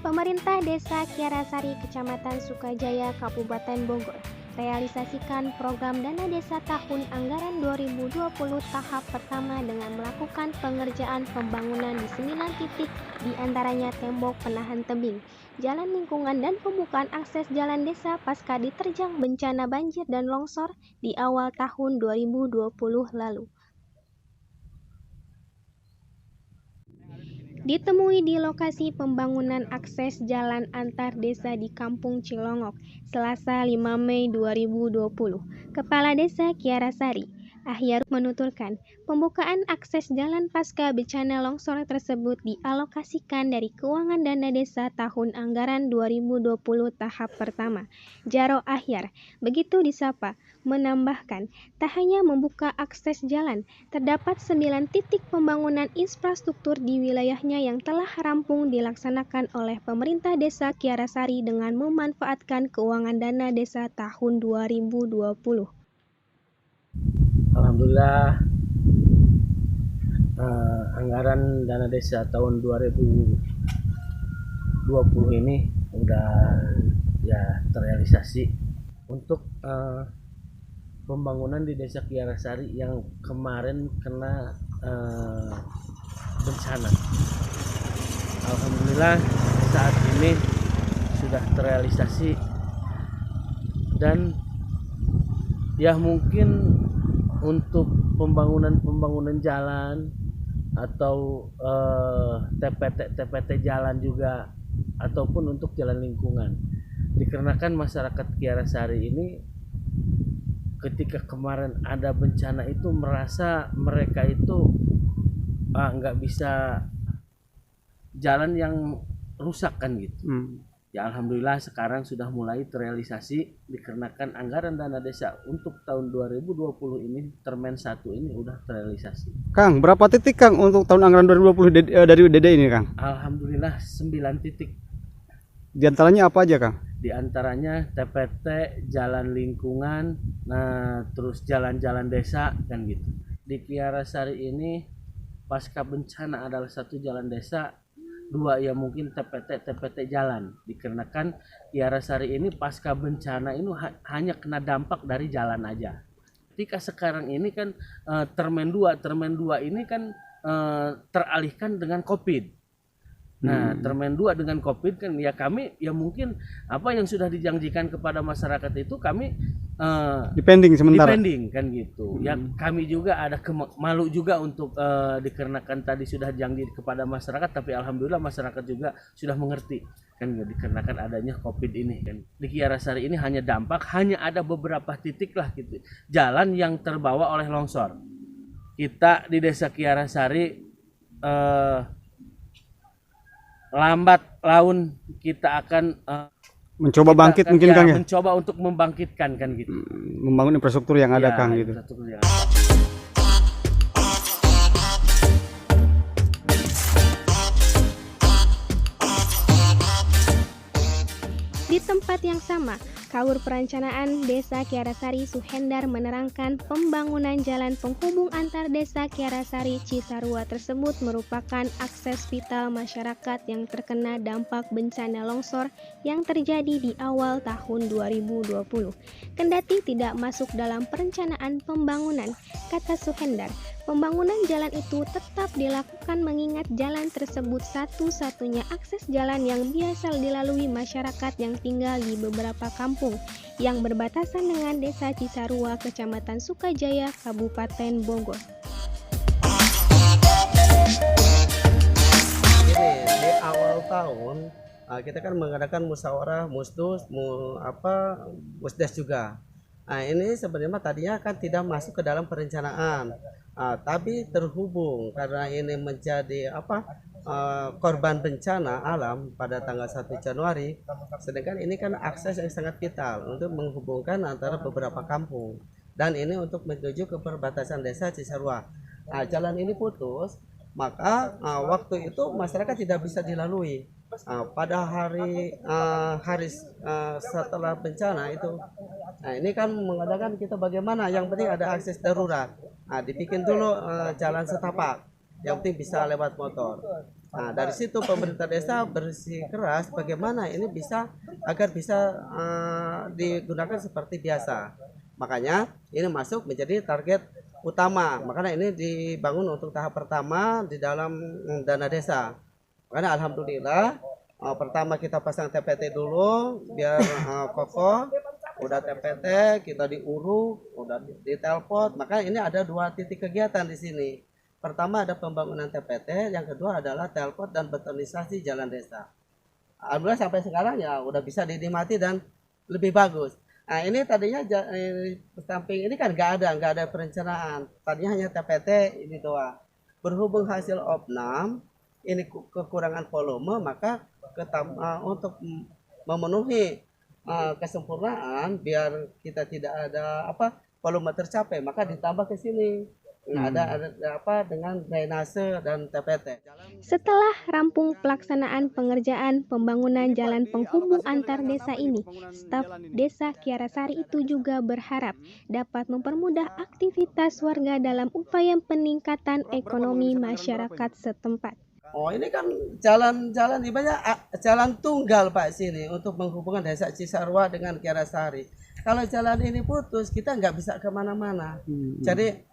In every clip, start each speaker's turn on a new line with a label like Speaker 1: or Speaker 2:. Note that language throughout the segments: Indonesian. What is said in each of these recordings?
Speaker 1: Pemerintah Desa Kiarasari, Kecamatan Sukajaya, Kabupaten Bogor, realisasikan program Dana Desa tahun anggaran 2020 tahap pertama dengan melakukan pengerjaan pembangunan di 9 titik, diantaranya tembok penahan tebing, jalan lingkungan dan pembukaan akses jalan desa pasca diterjang bencana banjir dan longsor di awal tahun 2020 lalu. Ditemui di lokasi pembangunan akses jalan antar desa di Kampung Cilongok, Selasa 5 Mei 2020. Kepala Desa Kiarasari, Ahyar menuturkan, pembukaan akses jalan pasca bencana longsor tersebut dialokasikan dari keuangan dana desa tahun anggaran 2020 tahap pertama. Jaro Ahyar, begitu disapa, menambahkan, tak hanya membuka akses jalan, terdapat 9 titik pembangunan infrastruktur di wilayahnya yang telah rampung dilaksanakan oleh pemerintah Desa Kiarasari dengan memanfaatkan keuangan dana desa tahun 2020.
Speaker 2: Alhamdulillah, anggaran dana desa tahun 2020 ini udah terrealisasi untuk pembangunan di Desa Kiarasari yang kemarin kena bencana. Alhamdulillah saat ini sudah terrealisasi dan ya mungkin untuk pembangunan jalan atau TPT jalan juga ataupun untuk jalan lingkungan, dikarenakan masyarakat Kiarasari ini ketika kemarin ada bencana itu merasa mereka itu nggak bisa jalan yang rusak kan gitu. Ya alhamdulillah sekarang sudah mulai terrealisasi dikarenakan anggaran dana desa untuk tahun 2020 ini Termen 1 ini udah terrealisasi.
Speaker 3: Kang, berapa titik Kang untuk tahun anggaran 2020 dari Dede ini Kang?
Speaker 2: Alhamdulillah 9 titik.
Speaker 3: Di antaranya apa aja Kang?
Speaker 2: Di antaranya TPT, jalan lingkungan, terus jalan-jalan desa kan gitu. Di Kiarasari ini pasca bencana adalah 1 jalan desa, 2 ya mungkin TPT jalan, dikarenakan Kiarasari ini pasca bencana ini hanya kena dampak dari jalan aja. Ketika sekarang ini kan Termen 2 ini kan teralihkan dengan Covid. Nah, Termen 2 dengan Covid kan ya kami ya mungkin apa yang sudah dijanjikan kepada masyarakat itu kami
Speaker 3: dipending sementara.
Speaker 2: Dipending kan gitu. Ya kami juga ada malu juga untuk dikarenakan tadi sudah janji kepada masyarakat, tapi alhamdulillah masyarakat juga sudah mengerti kan dikarenakan adanya Covid ini kan. Di Kiarasari ini hanya ada beberapa titik lah gitu. Jalan yang terbawa oleh longsor. Kita di Desa Kiarasari lambat laun kita akan
Speaker 3: mencoba bangkit mungkin Kang ya?
Speaker 2: Mencoba untuk membangkitkan kan gitu.
Speaker 3: Membangun infrastruktur yang ada Kang gitu.
Speaker 1: Di tempat yang sama, Kaur Perencanaan Desa Kiarasari Suhendar menerangkan pembangunan jalan penghubung antar Desa Kiarasari Cisarua tersebut merupakan akses vital masyarakat yang terkena dampak bencana longsor yang terjadi di awal tahun 2020. Kendati tidak masuk dalam perencanaan pembangunan, kata Suhendar, pembangunan jalan itu tetap dilakukan mengingat jalan tersebut satu-satunya akses jalan yang biasa dilalui masyarakat yang tinggal di beberapa kampung yang berbatasan dengan Desa Cisarua, Kecamatan Sukajaya, Kabupaten Bogor.
Speaker 4: Di awal tahun kita kan mengadakan musyawarah musdes juga. Nah, ini sebenarnya tadinya kan tidak masuk ke dalam perencanaan, tapi terhubung karena ini menjadi korban bencana alam pada tanggal 1 Januari, sedangkan ini kan akses yang sangat vital untuk menghubungkan antara beberapa kampung, dan ini untuk menuju ke perbatasan Desa Cisarua. Jalan ini putus, maka waktu itu masyarakat tidak bisa dilalui. Pada hari setelah bencana itu, ini kan mengadakan kita bagaimana yang penting ada akses darurat. Dibikin dulu jalan setapak, yang penting bisa lewat motor. Nah, dari situ pemerintah desa bersikeras bagaimana ini bisa agar bisa digunakan seperti biasa. Makanya ini masuk menjadi target utama. Makanya ini dibangun untuk tahap pertama di dalam dana desa. Makanya alhamdulillah pertama kita pasang TPT dulu biar kokoh. Udah TPT, kita diuruk, udah ditelpon. Makanya ini ada 2 titik kegiatan di sini. Pertama ada pembangunan TPT, yang kedua adalah telpot dan betonisasi jalan desa. Alhamdulillah sampai sekarang ya udah bisa dinikmati dan lebih bagus. Nah ini tadinya samping ini kan nggak ada perencanaan. Tadinya hanya TPT ini doang. Berhubung hasil opnam ini kekurangan volume, maka untuk memenuhi kesempurnaan biar kita tidak ada volume tercapai, maka ditambah ke sini. Nah, ada dengan drainase dan TPT.
Speaker 1: Setelah rampung pelaksanaan pengerjaan pembangunan jalan penghubung antar desa ini, staf Desa Kiarasari itu juga berharap dapat mempermudah aktivitas warga dalam upaya peningkatan ekonomi masyarakat setempat.
Speaker 4: Oh, ini kan jalan ibaratnya jalan tunggal Pak sini untuk menghubungkan Desa Cisarua dengan Kiarasari. Kalau jalan ini putus, kita nggak bisa kemana-mana. Jadi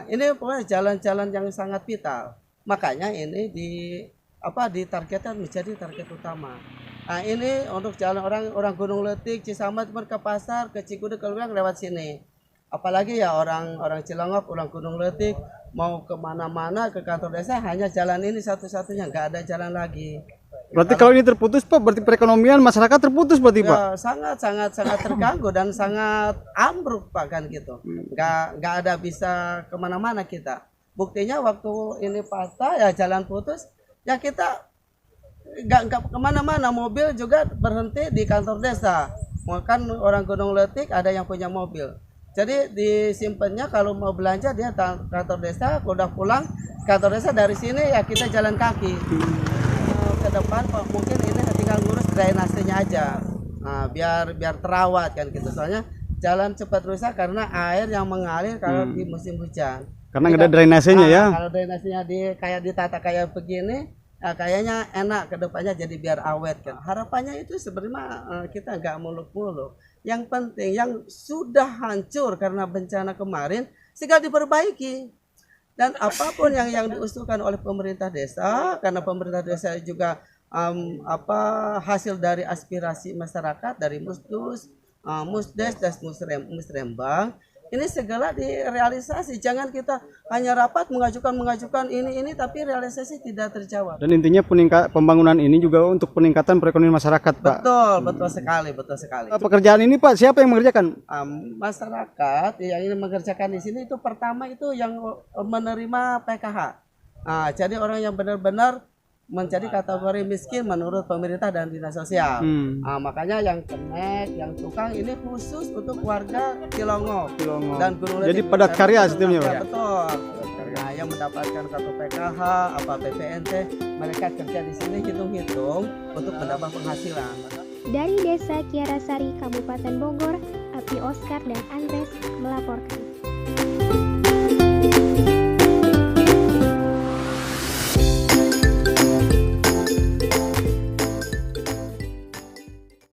Speaker 4: ini pokoknya jalan-jalan yang sangat vital. Makanya ini ditargetkan menjadi target utama. Nah, ini untuk jalan orang Gunung Letik, Cisamat ke pasar, ke Cigudeg, ke Luang lewat sini. Apalagi ya orang Cilongok, orang Gunung Letik mau kemana-mana ke kantor desa hanya jalan ini satu-satunya, nggak ada jalan lagi.
Speaker 3: Berarti kalau ini terputus Pak, berarti perekonomian masyarakat terputus berarti Pak?
Speaker 4: Ya, sangat terganggu dan sangat ambruk Pak kan gitu. Nggak ada bisa kemana-mana kita. Buktinya waktu ini patah ya jalan putus, ya kita nggak kemana-mana, mobil juga berhenti di kantor desa. Kan orang Gunung Letik ada yang punya mobil. Jadi disimpannya kalau mau belanja dia kantor desa, udah pulang kantor desa dari sini ya kita jalan kaki. Ke depan mungkin ini tinggal ngurus drainasenya aja. Nah, biar terawat kan gitu. Soalnya jalan cepat rusak karena air yang mengalir kalau di musim hujan.
Speaker 3: Karena nggak ada drainasenya ya.
Speaker 4: Kalau drainasenya kayak ditata kayak begini, kayaknya enak ke depannya jadi biar awet kan. Harapannya itu sebenarnya kita nggak muluk-muluk. Yang penting yang sudah hancur karena bencana kemarin segera diperbaiki. Dan apapun yang diusulkan oleh pemerintah desa, karena pemerintah desa juga hasil dari aspirasi masyarakat dari Musdus, Musdes dan Musrembang, ini segala direalisasi. Jangan kita hanya rapat mengajukan ini tapi realisasi tidak terjawab.
Speaker 3: Dan intinya pembangunan ini juga untuk peningkatan perekonomian masyarakat Pak.
Speaker 4: Betul sekali.
Speaker 3: Pekerjaan ini Pak siapa yang mengerjakan?
Speaker 4: Masyarakat yang ini mengerjakan di sini itu pertama itu yang menerima PKH. Jadi orang yang benar-benar menjadi kategori miskin menurut pemerintah dan dinas sosial. Makanya yang kenek, yang tukang ini khusus untuk warga Cilongok dan Gunung Letik.
Speaker 3: Jadi padat karya sistemnya Pak.
Speaker 4: Betul. Nah, yang mendapatkan kartu PKH, BPNT, mereka kerja di sini hitung-hitung untuk menambah penghasilan.
Speaker 1: Dari Desa Kiarasari, Kabupaten Bogor, Api Oscar dan Andres melaporkan.